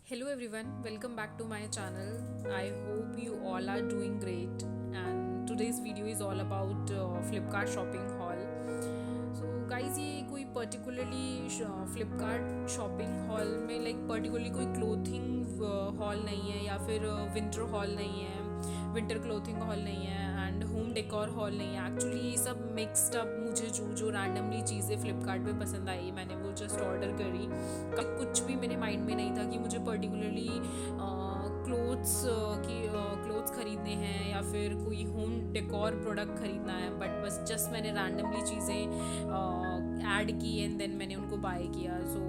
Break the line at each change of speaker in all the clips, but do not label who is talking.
Hello everyone, welcome back to my channel. I hope you all are doing great. And today's video is all about Flipkart shopping haul. So guys, ये कोई particularly Flipkart shopping haul में like particularly कोई clothing haul नहीं है या फिर winter haul नहीं है, विंटर क्लोथिंग हॉल नहीं है एंड होम डेकोर हॉल नहीं है. एक्चुअली ये सब मिक्सड अप मुझे जो जो रैंडमली चीज़ें फ्लिपकार्ट पे पसंद आई मैंने वो जस्ट ऑर्डर करी. कुछ भी मेरे माइंड में नहीं था कि मुझे पर्टिकुलरली क्लोथ्स खरीदने हैं या फिर कोई होम डेकोर प्रोडक्ट खरीदना है. बट बस जस्ट मैंने रैंडमली चीज़ें ऐड की एंड देन मैंने उनको बाय किया. सो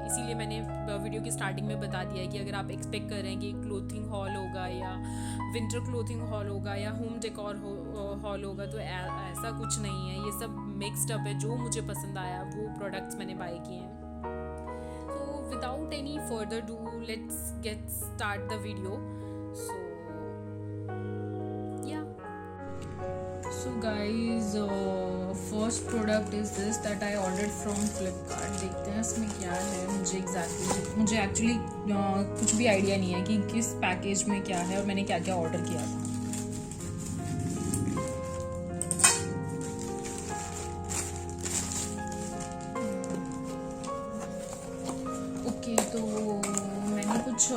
इसीलिए मैंने वीडियो की स्टार्टिंग में बता दिया है कि अगर आप एक्सपेक्ट कर रहे हैं कि क्लोथिंग हॉल होगा या विंटर क्लोथिंग हॉल होगा या होम डेकोर हॉल होगा तो ऐसा कुछ नहीं है. ये सब मिक्स्ड अप है. जो मुझे पसंद आया वो प्रोडक्ट्स मैंने बाय किए हैं. तो without any further do let's get start the video. So yeah So guys, first product is this that I ordered from Flipkart. देखते हैं इसमें क्या है. मुझे एक्चुअली कुछ भी आइडिया नहीं है कि किस पैकेज में क्या है और मैंने क्या क्या ऑर्डर किया था. ओके तो मैंने कुछ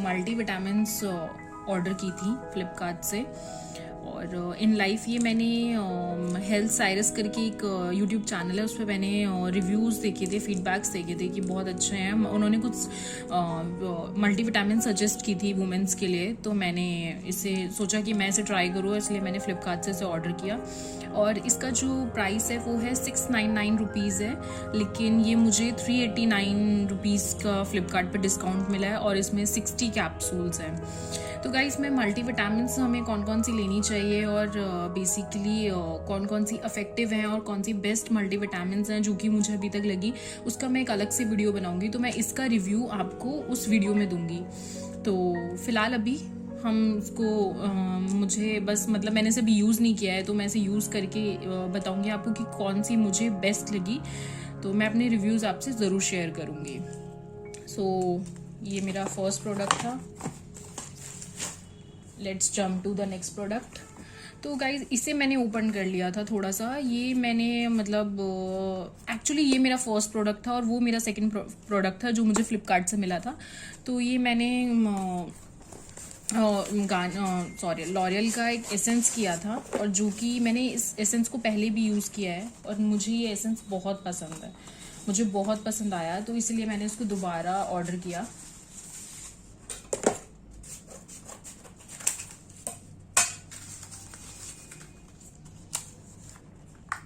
मल्टीविटामिन्स ऑर्डर की थी फ्लिपकार्ट से. और इन लाइफ ये मैंने हेल्थ साइरस करके एक यूट्यूब चैनल है, उस पर मैंने रिव्यूज़ देखे थे, फीडबैक्स देखे थे कि बहुत अच्छे हैं. उन्होंने कुछ मल्टीविटामिन सजेस्ट की थी वुमेंस के लिए, तो मैंने इसे सोचा कि मैं इसे ट्राई करूँ, इसलिए मैंने फ्लिपकार्ट से इसे ऑर्डर किया. और इसका जो प्राइस है वो है 699 रुपीज़ है, लेकिन ये मुझे 389 रुपीज़ का फ्लिपकार्ट पर डिस्काउंट मिला है और इसमें 60 कैप्सूल्स हैं. तो गाइस में मल्टीविटामिन्स हमें कौन कौन सी लेनी चाहिए और बेसिकली कौन कौन सी इफेक्टिव हैं और कौन सी बेस्ट मल्टीविटामिन्स हैं जो कि मुझे अभी तक लगी, उसका मैं एक अलग से वीडियो बनाऊंगी. तो मैं इसका रिव्यू आपको उस वीडियो में दूंगी. तो फिलहाल अभी हम इसको मुझे बस मतलब मैंने इसे भी यूज़ नहीं किया है, तो मैं इसे यूज़ करके बताऊंगी आपको कि कौन सी मुझे बेस्ट लगी. तो मैं अपने रिव्यूज़ आपसे ज़रूर शेयर करूँगी. सो ये मेरा फर्स्ट प्रोडक्ट था. Let's jump to the next product. तो गाइज इसे मैंने ओपन कर लिया था थोड़ा सा. ये मैंने मतलब एक्चुअली ये मेरा फर्स्ट प्रोडक्ट था और वो मेरा सेकंड प्रोडक्ट था जो मुझे फ्लिपकार्ट से मिला था. तो ये मैंने लॉरियल का एक एसेंस किया था और जो कि मैंने इस एसेंस को पहले भी यूज़ किया है और मुझे ये एसेंस बहुत पसंद है, मुझे बहुत पसंद आया, तो इसलिए मैंने इसको दोबारा ऑर्डर किया.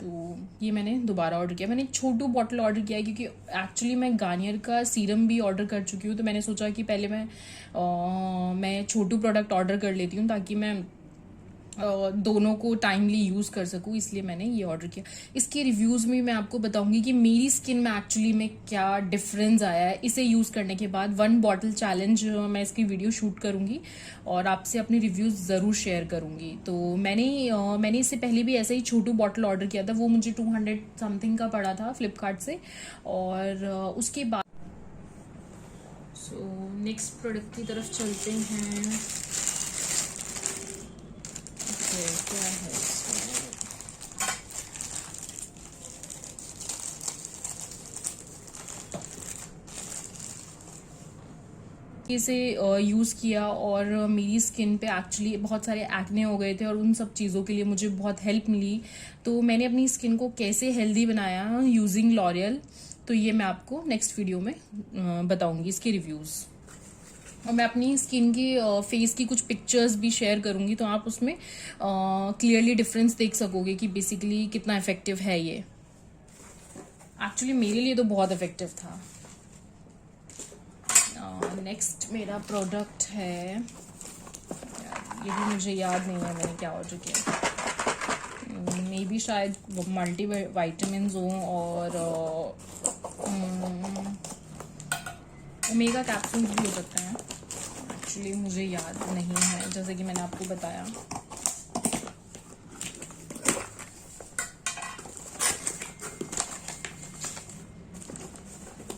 तो ये मैंने दोबारा ऑर्डर किया. मैंने एक छोटू बॉटल ऑर्डर किया क्योंकि एक्चुअली मैं गार्नियर का सीरम भी ऑर्डर कर चुकी हूँ, तो मैंने सोचा कि पहले मैं छोटू प्रोडक्ट ऑर्डर कर लेती हूँ ताकि मैं दोनों को टाइमली यूज़ कर सकूँ, इसलिए मैंने ये ऑर्डर किया. इसके रिव्यूज़ में मैं आपको बताऊंगी कि मेरी स्किन में एक्चुअली में क्या डिफरेंस आया है इसे यूज़ करने के बाद. 1 बॉटल चैलेंज मैं इसकी वीडियो शूट करूँगी और आपसे अपने रिव्यूज़ ज़रूर शेयर करूँगी. तो मैंने इससे पहले भी ऐसा ही छोटू बॉटल ऑर्डर किया था, वो मुझे 200 समथिंग का पड़ा था फ्लिपकार्ट से. और उसके बाद नेक्स्ट प्रोडक्ट की तरफ चलते हैं. क्या है इसमें? इसे यूज़ किया और मेरी स्किन पे एक्चुअली बहुत सारे एक्ने हो गए थे और उन सब चीज़ों के लिए मुझे बहुत हेल्प मिली. तो मैंने अपनी स्किन को कैसे हेल्दी बनाया यूजिंग लॉरियल, तो ये मैं आपको नेक्स्ट वीडियो में बताऊंगी इसके रिव्यूज़. और मैं अपनी स्किन की फेस की कुछ पिक्चर्स भी शेयर करूंगी, तो आप उसमें क्लियरली डिफरेंस देख सकोगे कि बेसिकली कितना इफेक्टिव है ये. एक्चुअली मेरे लिए तो बहुत इफेक्टिव था. नेक्स्ट मेरा प्रोडक्ट है, ये भी मुझे याद नहीं है मैंने क्या ऑर्डर किया. मे बी शायद मल्टी वाइटामिन्स हों और ओमेगा कैप्सूल्स भी हो सकते हैं. एक्चुअली मुझे याद नहीं है जैसे कि मैंने आपको बताया.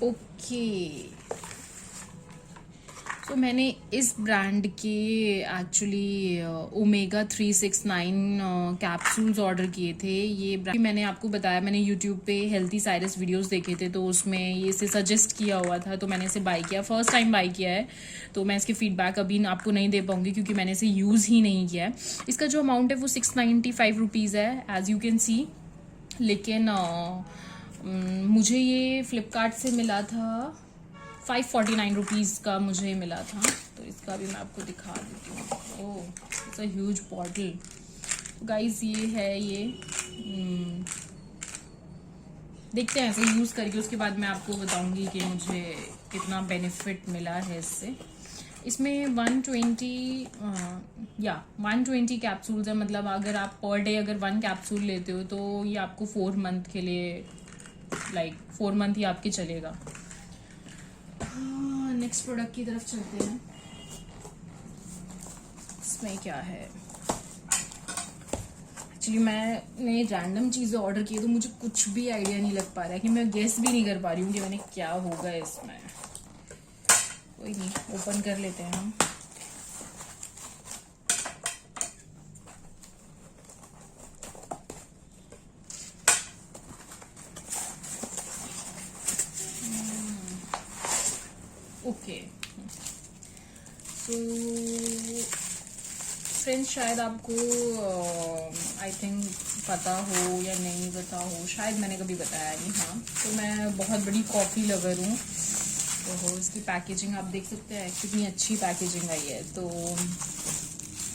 ओके तो मैंने इस ब्रांड के एक्चुअली ओमेगा 369 कैप्सूल्स ऑर्डर किए थे। ये ब्रांड मैंने आपको बताया, मैंने यूट्यूब पे हेल्थी साइरस वीडियोस देखे थे, तो उसमें ये इसे सजेस्ट किया हुआ था, तो मैंने इसे बाय किया। फर्स्ट टाइम बाय किया है, तो मैं इसके फीडबैक अभी आपको नहीं दे पाऊँगी क्योंकि मैंने इसे यूज़ ही नहीं किया है। इसका जो अमाउंट है वो 695 रुपीज़ है, एज़ यू कैन सी। लेकिन मुझे ये फ्लिपकार्ट से मिला था 549 रुपीज़ का मुझे मिला था। तो इसका भी मैं आपको दिखा देती हूँ। Oh, it's a huge bottle guys. ये है ये देखते हैं इसे यूज़ करके, उसके बाद मैं आपको बताऊंगी कि मुझे कितना बेनिफिट मिला है इससे। इसमें 120 कैप्सूल्स है। मतलब अगर आप पर डे अगर 1 कैप्सूल लेते हो तो ये आपको 4 मंथ के लिए, 4 मंथ ही आपके चलेगा। नेक्स्ट प्रोडक्ट की तरफ चलते हैं। इसमें क्या है, एक्चुअली मैंने रैंडम चीज़ें ऑर्डर की तो मुझे कुछ भी आइडिया नहीं लग पा रहा है, कि मैं गेस भी नहीं कर पा रही हूँ कि मैंने क्या होगा इसमें। कोई नहीं, ओपन कर लेते हैं हम। ओके, तो फ्रेंड्स शायद आपको आई थिंक पता हो या नहीं पता हो, शायद मैंने कभी बताया नहीं। हाँ, तो मैं बहुत बड़ी कॉफ़ी लवर हूँ। तो इसकी पैकेजिंग आप देख सकते हैं, कितनी अच्छी पैकेजिंग आई है। तो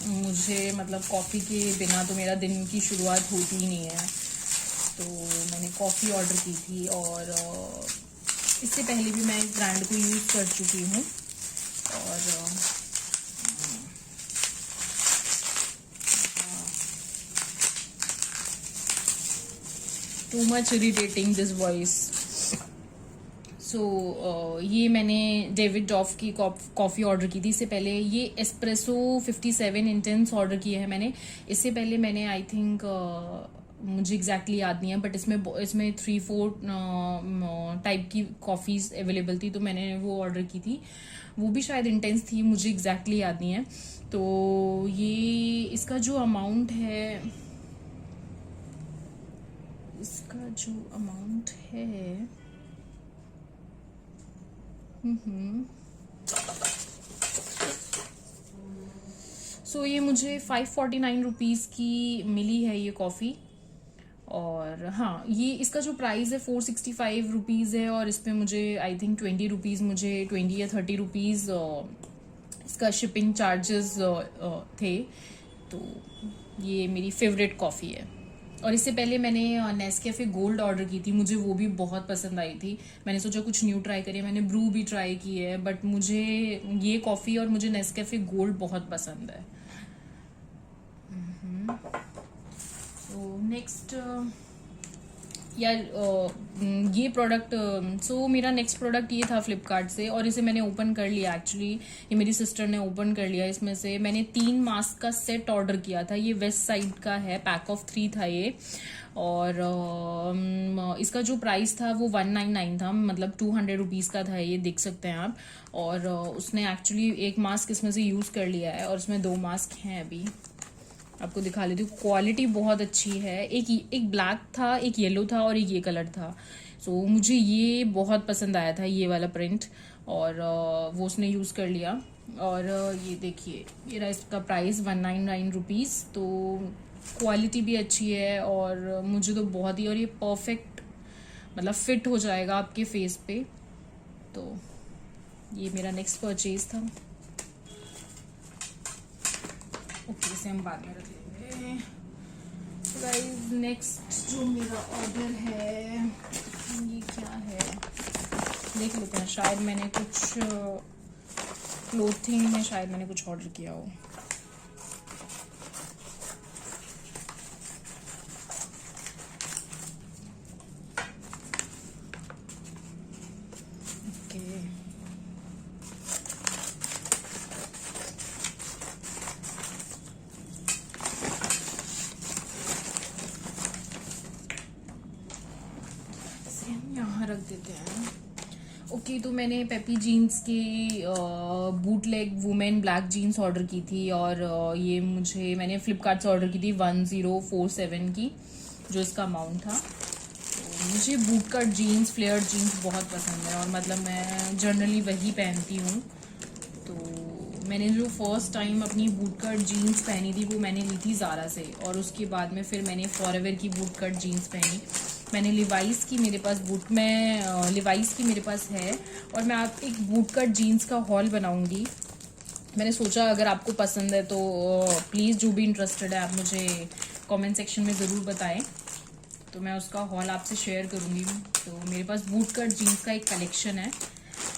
मुझे मतलब कॉफ़ी के बिना तो मेरा दिन की शुरुआत होती ही नहीं है। तो मैंने कॉफ़ी ऑर्डर की थी, और इससे पहले भी मैं इस ब्रांड को यूज़ कर चुकी हूँ। और too much irritating this voice. So ये मैंने डेविड डॉफ की कॉफ़ी ऑर्डर की थी। इससे पहले ये एस्प्रेसो 57 इंटेंस ऑर्डर किए हैं मैंने। इससे पहले मैंने आई थिंक मुझे एग्जैक्टली याद नहीं है, बट इसमें 3-4 टाइप की कॉफ़ीज़ अवेलेबल थी, तो मैंने वो ऑर्डर की थी। वो भी शायद इंटेंस थी, मुझे एग्जैक्टली याद नहीं है। तो ये इसका जो अमाउंट है, सो ये मुझे 549 रुपीज़ की मिली है ये कॉफ़ी। और हाँ, ये इसका जो प्राइस है 465 रुपीज़ है, और इस पर मुझे आई थिंक 20 रुपीज़, मुझे 20 या 30 रुपीज़ इसका शिपिंग चार्जेस थे। तो ये मेरी फेवरेट कॉफ़ी है। और इससे पहले मैंने नेस्कैफे गोल्ड ऑर्डर की थी, मुझे वो भी बहुत पसंद आई थी। मैंने सोचा कुछ न्यू ट्राई करिए, मैंने ब्रू भी ट्राई की है, बट मुझे ये कॉफ़ी और मुझे नेस्कैफे गोल्ड बहुत पसंद है। तो नेक्स्ट यार ये प्रोडक्ट, सो मेरा नेक्स्ट प्रोडक्ट ये था फ्लिपकार्ट से, और इसे मैंने ओपन कर लिया। एक्चुअली ये मेरी सिस्टर ने ओपन कर लिया। इसमें से मैंने 3 मास्क का सेट ऑर्डर किया था। ये वेस्ट साइड का है, पैक ऑफ 3 था ये। और इसका जो प्राइस था वो 199 था, मतलब 200 रुपीज़ का था, ये देख सकते हैं आप। और उसने एक्चुअली एक मास्क इसमें से यूज़ कर लिया है, और इसमें 2 मास्क हैं। अभी आपको दिखा लेती हूँ। क्वालिटी बहुत अच्छी है। एक ब्लैक था, एक येलो था, और एक ये कलर था। सो मुझे ये बहुत पसंद आया था, ये वाला प्रिंट, और वो उसने यूज़ कर लिया। और ये देखिए, ये रहा इसका प्राइस 199 रुपीज़। तो क्वालिटी भी अच्छी है, और मुझे तो बहुत ही, और ये परफेक्ट मतलब फिट हो जाएगा आपके फेस पे। तो ये मेरा नेक्स्ट परचेज था। ओके, इसे हम बाद में रख लेंगे। तो गाइस, नेक्स्ट जो मेरा ऑर्डर है ये क्या है देख लेते हैं। शायद मैंने कुछ क्लोथिंग में शायद मैंने कुछ ऑर्डर किया हो। यहाँ रख देते हैं। ओके, तो मैंने पेपी जीन्स के boot leg women black jeans order की थी और ये मैंने फ्लिपकार्ट से ऑर्डर की थी 1047 की, जो इसका अमाउंट था। तो मुझे boot cut jeans, flare jeans बहुत पसंद है और मतलब मैं जनरली वही पहनती हूँ। तो मैंने जो फर्स्ट टाइम अपनी बूट कट जीन्स पहनी थी वो मैंने ली थी ज़ारा से, और उसके बाद में फिर मैंने फॉरएवर की बूट कट जीन्स पहनी। मैंने लिवाइस की मेरे पास है और मैं आप एक बूट कट जीन्स का हॉल बनाऊंगी। मैंने सोचा अगर आपको पसंद है तो प्लीज़ जो भी इंटरेस्टेड है आप मुझे कमेंट सेक्शन में ज़रूर बताएं, तो मैं उसका हॉल आपसे शेयर करूंगी। तो मेरे पास बूट कट जीन्स का एक कलेक्शन है।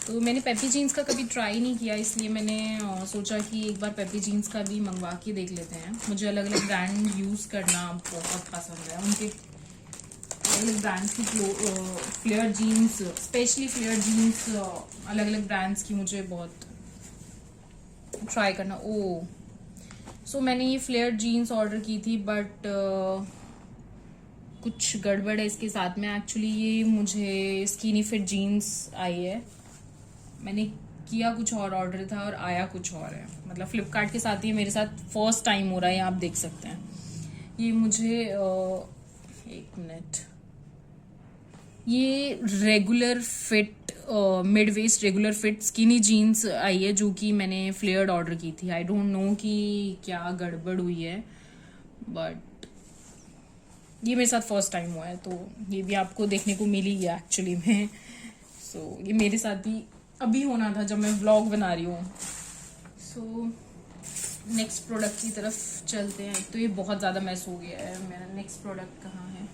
तो मैंने पेपी जीन्स का कभी ट्राई नहीं किया, इसलिए मैंने सोचा कि एक बार पेपी जीन्स का भी मंगवा के देख लेते हैं। मुझे अलग अलग ब्रांड यूज़ करना बहुत पसंद है, उनके अलग ब्रांड्स की flare jeans, specially flare jeans अलग अलग ब्रांड्स की मुझे बहुत ट्राई करना। सो मैंने ये फ्लेयर जीन्स ऑर्डर की थी, बट कुछ गड़बड़ है इसके साथ में। एक्चुअली ये मुझे स्किनी फिट जीन्स आई है, मैंने किया कुछ और ऑर्डर था और आया कुछ और है। मतलब फ्लिपकार्ट के साथ ही मेरे साथ फर्स्ट टाइम हो रहा है, आप देख सकते हैं। ये मुझे एक मिनट, ये regular fit mid waist regular fit skinny jeans आई है, जो कि मैंने फ्लेयर्ड ऑर्डर की थी। आई डोंट नो कि क्या गड़बड़ हुई है, बट ये मेरे साथ फर्स्ट टाइम हुआ है, तो ये भी आपको देखने को मिल ही गया एक्चुअली में। सो ये मेरे साथ भी अभी होना था जब मैं व्लॉग बना रही हूँ। सो नेक्स्ट प्रोडक्ट की तरफ चलते हैं। तो ये बहुत ज़्यादा मैस हो गया है, मेरा नेक्स्ट प्रोडक्ट कहाँ है।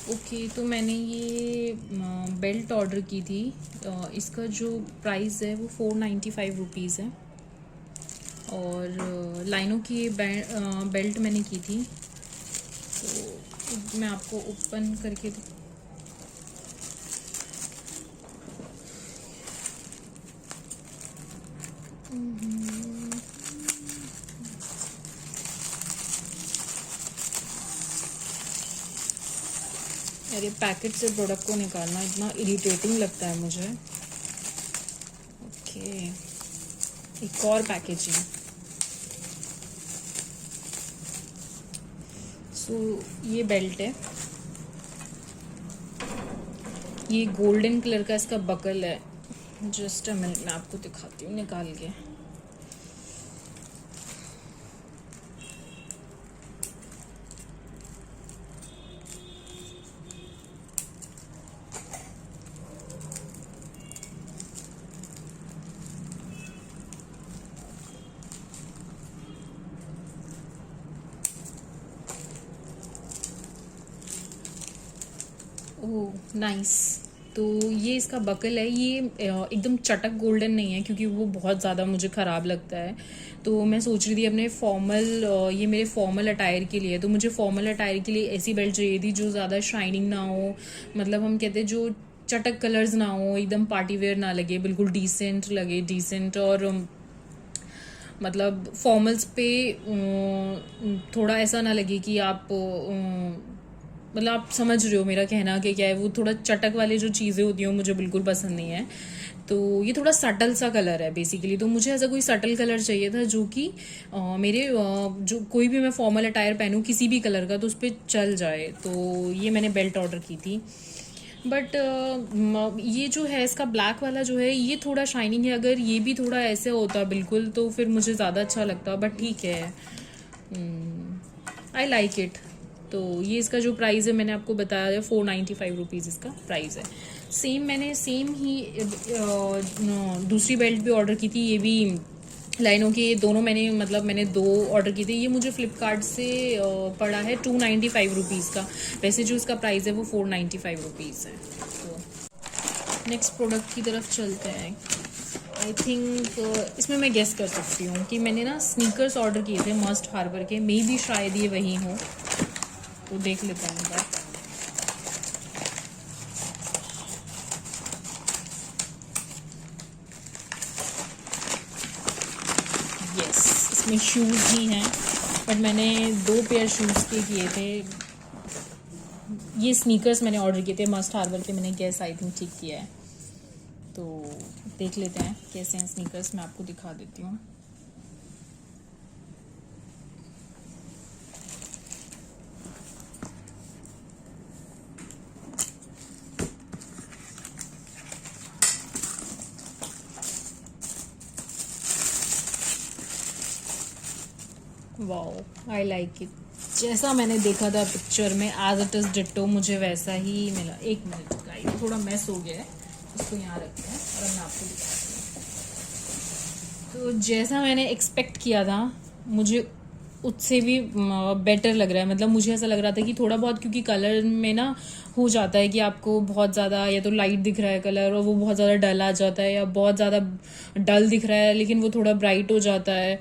ओके, तो मैंने ये बेल्ट ऑर्डर की थी। इसका जो प्राइस है वो 495 रुपीज़ है, और लाइनों की ये बेल्ट मैंने की थी। तो मैं आपको ओपन करके अरे पैकेट से प्रोडक्ट को निकालना इतना इरिटेटिंग लगता है मुझे। ओके, एक और पैकेजिंग। सो ये बेल्ट है, ये गोल्डन कलर का इसका बकल है। जस्ट अ मिनट, मैं आपको दिखाती हूँ निकाल के। Oh nice. तो ये इसका बकल है, ये एकदम चटक गोल्डन नहीं है क्योंकि वो बहुत ज़्यादा मुझे ख़राब लगता है। तो मैं सोच रही थी अपने ये मेरे फॉर्मल अटायर के लिए, तो मुझे फॉर्मल अटायर के लिए ऐसी बेल्ट चाहिए थी जो ज़्यादा शाइनिंग ना हो, मतलब हम कहते हैं जो चटक कलर्स ना हो, एकदम पार्टी वेयर ना लगे, बिल्कुल डिसेंट लगे, डिसेंट। और मतलब फॉर्मल्स पे थोड़ा ऐसा ना लगे कि आप मतलब आप समझ रहे हो मेरा कहना कि क्या है। वो थोड़ा चटक वाले जो चीज़ें होती हैं मुझे बिल्कुल पसंद नहीं है। तो ये थोड़ा सटल सा कलर है बेसिकली, तो मुझे ऐसा कोई सटल कलर चाहिए था जो कि मेरे जो कोई भी मैं फॉर्मल अटायर पहनूँ किसी भी कलर का तो उस पर चल जाए। तो ये मैंने बेल्ट ऑर्डर की थी, बट ये जो है इसका ब्लैक वाला जो है ये थोड़ा शाइनिंग है। अगर ये भी थोड़ा ऐसे होता बिल्कुल तो फिर मुझे ज़्यादा अच्छा लगता, बट ठीक है, आई लाइक इट। तो ये इसका जो प्राइस है मैंने आपको बताया है, 495 रुपीज़ इसका प्राइस है। मैंने सेम ही दूसरी बेल्ट भी ऑर्डर की थी, ये भी लाइनों की। ये दोनों मैंने दो ऑर्डर की थी। ये मुझे फ्लिपकार्ट से पड़ा है 295 रुपीज़ का, वैसे जो इसका प्राइस है वो 495 रुपीज़ है। तो नेक्स्ट प्रोडक्ट की तरफ चलते हैं। आई थिंक इसमें मैं गेस कर सकती हूँ कि मैंने ना स्नीकर्स ऑर्डर किए थे मस्ट हार्बर के, मे भी शायद ये वही हो, तो देख लेते हैं एक बार। यस, इसमें शूज़ ही हैं, बट मैंने 2 पेयर शूज़ के किए थे। ये स्नीकर्स मैंने ऑर्डर किए थे मस्ट हार्बर के, मैंने गैस आई थिंक ठीक किया है। तो देख लेते हैं कैसे हैं स्नीकर्स, मैं आपको दिखा देती हूँ। Wow, I like it. जैसा मैंने देखा था पिक्चर में एज इट इज डिट्टो मुझे वैसा ही मिला। एक मिनट का, ये थोड़ा मैस हो गया है, इसको यहाँ रखते हैं और अब मैं आपको दिखाती हूँ। तो जैसा मैंने एक्सपेक्ट किया था मुझे उससे भी बेटर लग रहा है। मतलब मुझे ऐसा लग रहा था कि थोड़ा बहुत, क्योंकि कलर में ना हो जाता है कि आपको बहुत ज़्यादा या तो लाइट दिख रहा है कलर और वो बहुत ज़्यादा डल आ जाता है, या बहुत ज़्यादा डल दिख रहा है लेकिन वो थोड़ा ब्राइट हो जाता है।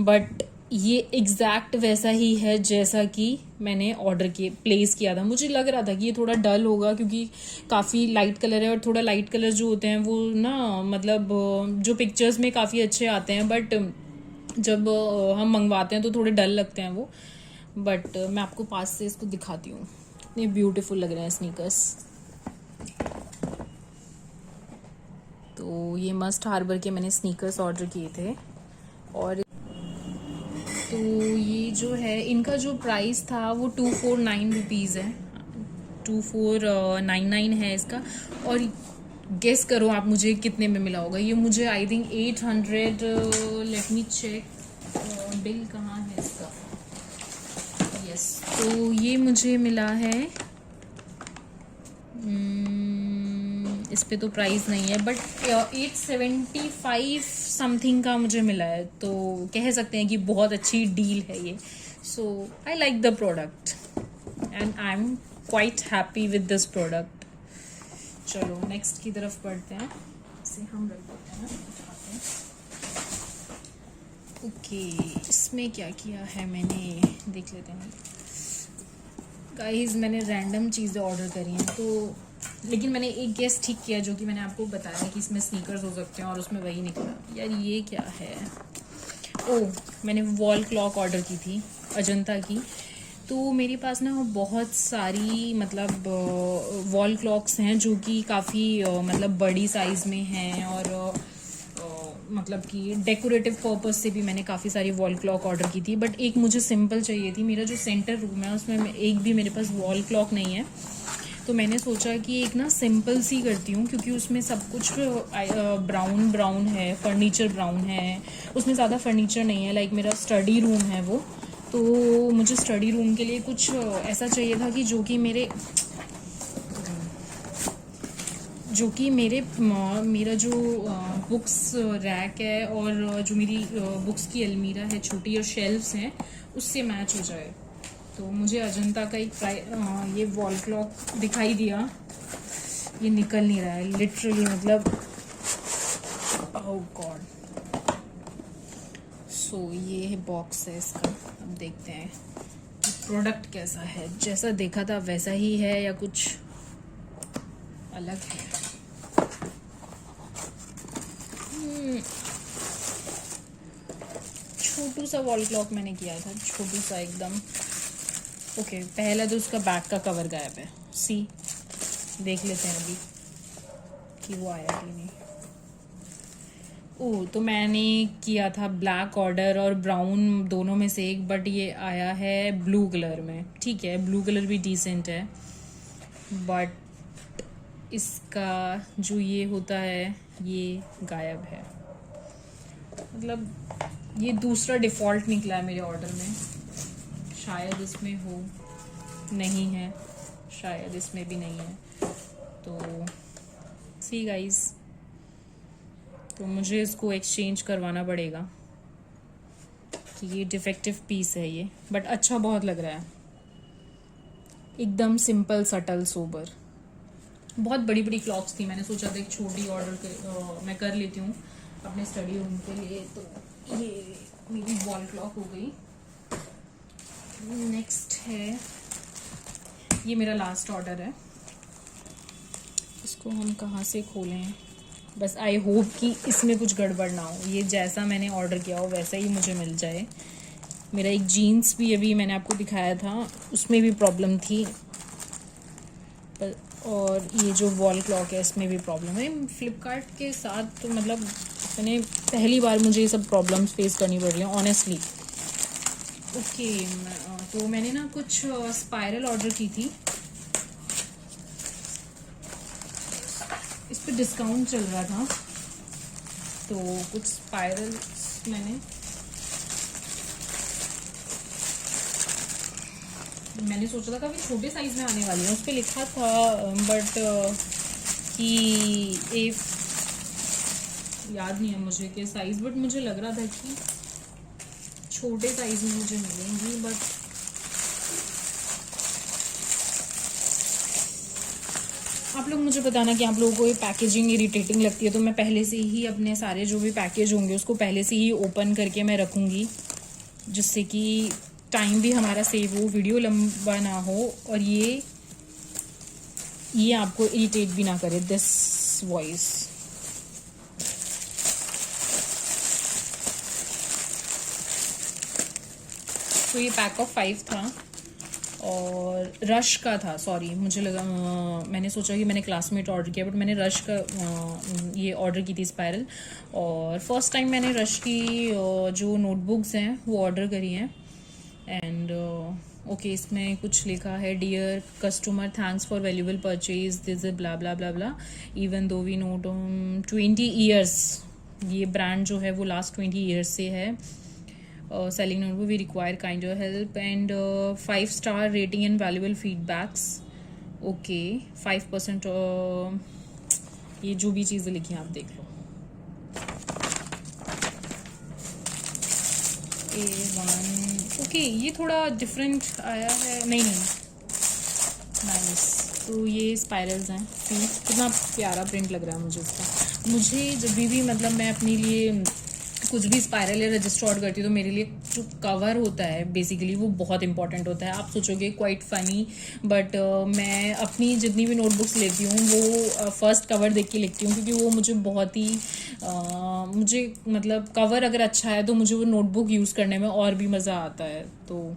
बट ये एग्जैक्ट वैसा ही है जैसा कि मैंने ऑर्डर किए प्लेस किया था। मुझे लग रहा था कि ये थोड़ा डल होगा क्योंकि काफ़ी लाइट कलर है, और थोड़ा लाइट कलर जो होते हैं वो ना मतलब जो पिक्चर्स में काफ़ी अच्छे आते हैं, बट जब हम मंगवाते हैं तो थोड़े डल लगते हैं वो। बट मैं आपको पास से इसको दिखाती हूँ, इतने ब्यूटीफुल लग रहे हैं स्नीकर्स। तो ये मस्ट हार्बर के मैंने स्नीकर्स ऑर्डर किए थे, और तो ये जो है इनका जो प्राइस था वो 249 रुपीज़ है, 2499 है इसका। और गेस करो आप मुझे कितने में मिला होगा ये? मुझे I think 800, let me check, bill कहाँ है इसका? यस, तो ये मुझे मिला है, इस पे तो प्राइस नहीं है, बट 875 समथिंग का मुझे मिला है। तो कह सकते हैं कि बहुत अच्छी डील है ये। So I like the product and I am quite happy with this product. चलो नेक्स्ट की तरफ बढ़ते हैं, इसे हम रख देते हैं ना। ओके, इसमें क्या किया है मैंने, देख लेते हैं गाइस। मैंने रैंडम चीज़ें ऑर्डर करी हैं, तो लेकिन मैंने एक गेस ठीक किया जो कि मैंने आपको बताया कि इसमें स्नीकर्स हो सकते हैं, और उसमें वही निकला। यार ये क्या है? ओह, मैंने वॉल क्लॉक ऑर्डर की थी अजंता की। तो मेरे पास ना बहुत सारी मतलब वॉल क्लॉक्स हैं जो कि काफ़ी मतलब बड़ी साइज़ में हैं, और मतलब कि डेकोरेटिव पर्पस से भी मैंने काफ़ी सारी वॉल क्लॉक ऑर्डर की थी। बट एक मुझे सिंपल चाहिए थी। मेरा जो सेंटर रूम है उसमें एक भी मेरे पास वॉल क्लॉक नहीं है, तो मैंने सोचा कि एक ना सिंपल सी करती हूँ, क्योंकि उसमें सब कुछ ब्राउन ब्राउन है, फर्नीचर ब्राउन है, उसमें ज़्यादा फर्नीचर नहीं है। लाइक मेरा स्टडी रूम है वो, तो मुझे स्टडी रूम के लिए कुछ ऐसा चाहिए था कि जो कि मेरा जो बुक्स रैक है और जो मेरी बुक्स की अलमीरा है छोटी और शेल्फ्स हैं उससे मैच हो जाए। तो मुझे अजंता का एक ये वॉल क्लॉक दिखाई दिया, ये निकल नहीं रहा है लिटरली, मतलब ओह गॉड। सो ये है बॉक्स है इसका। अब देखते हैं प्रोडक्ट कैसा है, जैसा देखा था वैसा ही है या कुछ अलग है। छोटू सा वॉल क्लॉक मैंने किया था, छोटू सा एकदम। ओके, पहला तो उसका बैक का कवर गायब है। सी, देख लेते हैं अभी कि वो आया कि नहीं। ओह, तो मैंने किया था ब्लैक ऑर्डर और ब्राउन दोनों में से एक, बट ये आया है ब्लू कलर में। ठीक है, ब्लू कलर भी डिसेंट है, बट इसका जो ये होता है ये गायब है। मतलब ये दूसरा डिफ़ॉल्ट निकला है मेरे ऑर्डर में। शायद इसमें हो, नहीं है, शायद इसमें भी नहीं है। तो सी गाइस, तो मुझे इसको एक्सचेंज करवाना पड़ेगा कि ये डिफेक्टिव पीस है ये, बट अच्छा बहुत लग रहा है, एकदम सिंपल सटल सोबर। बहुत बड़ी बड़ी क्लॉक्स थी, मैंने सोचा था एक छोटी ऑर्डर मैं कर लेती हूँ अपने स्टडी रूम के लिए। तो ये मेरी वॉल क्लॉक हो गई। नेक्स्ट है, ये मेरा लास्ट ऑर्डर है। इसको हम कहाँ से खोलें? बस आई होप कि इसमें कुछ गड़बड़ ना हो, ये जैसा मैंने ऑर्डर किया हो वैसा ही मुझे मिल जाए। मेरा एक जीन्स भी अभी मैंने आपको दिखाया था, उसमें भी प्रॉब्लम थी। और ये जो वॉल क्लॉक है इसमें भी प्रॉब्लम है। फ्लिपकार्ट के साथ तो मतलब मैंने पहली बार मुझे ये सब प्रॉब्लम्स फेस करनी पड़ रही हैं ऑनेस्टली। ओके, तो मैंने ना कुछ स्पाइरल ऑर्डर की थी, इस पर डिस्काउंट चल रहा था, तो कुछ स्पाइरल्स मैंने सोचा था काफ़ी छोटे साइज़ में आने वाली है, उस पर लिखा था बट कि एक याद नहीं है मुझे के साइज़, बट मुझे लग रहा था कि छोटे साइज़ में मुझे मिलेंगी। बट आप लोग मुझे बताना कि आप लोगों को ये पैकेजिंग इरिटेटिंग लगती है, तो मैं पहले से ही अपने सारे जो भी पैकेज होंगे उसको पहले से ही ओपन करके मैं रखूँगी, जिससे कि टाइम भी हमारा सेव हो, वीडियो लंबा ना हो, और ये आपको इरिटेट भी ना करे दिस वॉइस। तो ये पैक ऑफ 5 था और रश का था, सॉरी मुझे लगा मैंने सोचा कि मैंने क्लासमेट ऑर्डर किया, बट मैंने रश का ये ऑर्डर की थी स्पाइरल। और फर्स्ट टाइम मैंने रश की जो नोटबुक्स हैं वो ऑर्डर करी हैं। एंड ओके, इसमें कुछ लिखा है, dear customer thanks for valuable purchase, this is blah blah blah blah, even though we note 20 years, ये ब्रांड जो है वो लास्ट 20 ईयर्स से है selling notebook, we require kind of help and 5-star rating and valuable feedbacks. Okay, 5% ये जो भी चीज़ें लिखी हैं आप देख लो। A1 ओके, ये थोड़ा डिफरेंट आया है, नहीं नाइस। तो ये स्पाइरल्स हैं, कितना प्यारा प्रिंट लग रहा है मुझे इसका। मुझे जब भी मतलब मैं अपने लिए कुछ भी स्पाइरल या रजिस्टर ऑर्डर करती हूँ तो मेरे लिए जो कवर होता है बेसिकली वो बहुत इंपॉर्टेंट होता है। आप सोचोगे क्वाइट फ़नी, बट मैं अपनी जितनी भी नोटबुक्स लेती हूँ वो फर्स्ट कवर देख के लिखती हूँ, क्योंकि वो मुझे बहुत ही मुझे मतलब कवर अगर अच्छा है तो मुझे वो नोटबुक यूज़ करने में और भी मज़ा आता है। तो